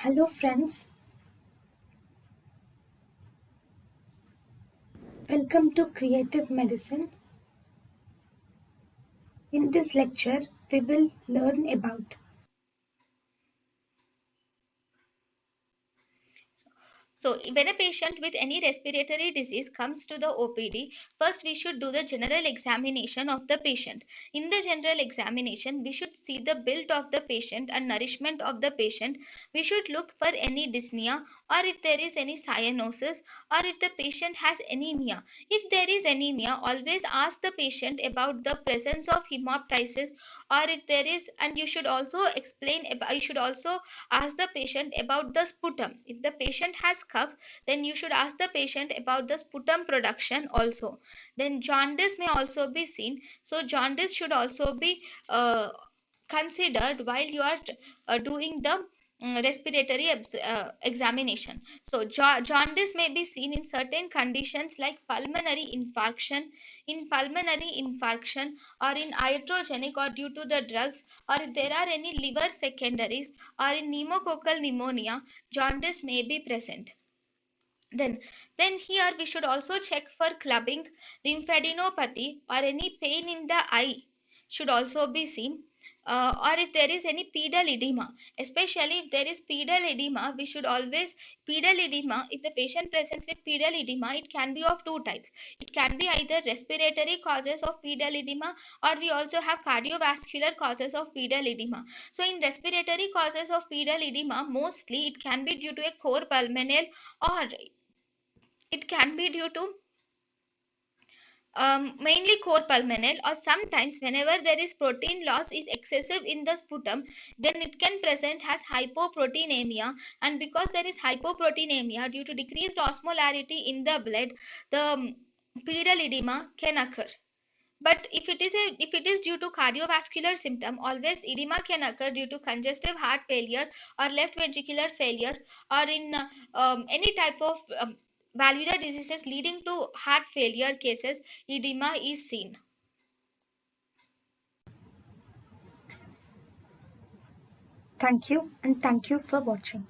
Hello, friends. Welcome to Creative Medicine. In this lecture, we will learn about So, when a patient with any respiratory disease comes to the OPD, first we should do the general examination of the patient. In the general examination, we should see the build of the patient and nourishment of the patient. We should look for any dyspnea or if there is any cyanosis or if the patient has anemia. If there is anemia, always ask the patient about the presence of hemoptysis or if there is, and you should also you should also ask the patient about the sputum. If the patient has cough, then you should ask the patient about the sputum production also. Then jaundice may also be seen, so jaundice should also be considered while you are doing the respiratory examination. So jaundice may be seen in certain conditions like pulmonary infarction, in pulmonary infarction or in iatrogenic or due to the drugs, or if there are any liver secondaries or in pneumococcal pneumonia, jaundice may be present. Then here we should also check for clubbing, lymphadenopathy or any pain in the eye should also be seen. Or if there is any pedal edema, especially if there is pedal edema, we should always pedal edema. If the patient presents with pedal edema, it can be of two types. It can be either respiratory causes of pedal edema, or we also have cardiovascular causes of pedal edema. So in respiratory causes of pedal edema, mostly it can be due to a core pulmonale, or it can be due to mainly core pulmonale, or sometimes whenever there is protein loss is excessive in the sputum, then it can present as hypoproteinemia. And because there is hypoproteinemia due to decreased osmolarity in the blood, the pedal edema can occur. But if it is due to cardiovascular symptom, always edema can occur due to congestive heart failure or left ventricular failure, or in any type of valvular diseases leading to heart failure cases, edema is seen. thank you and thank you for watching.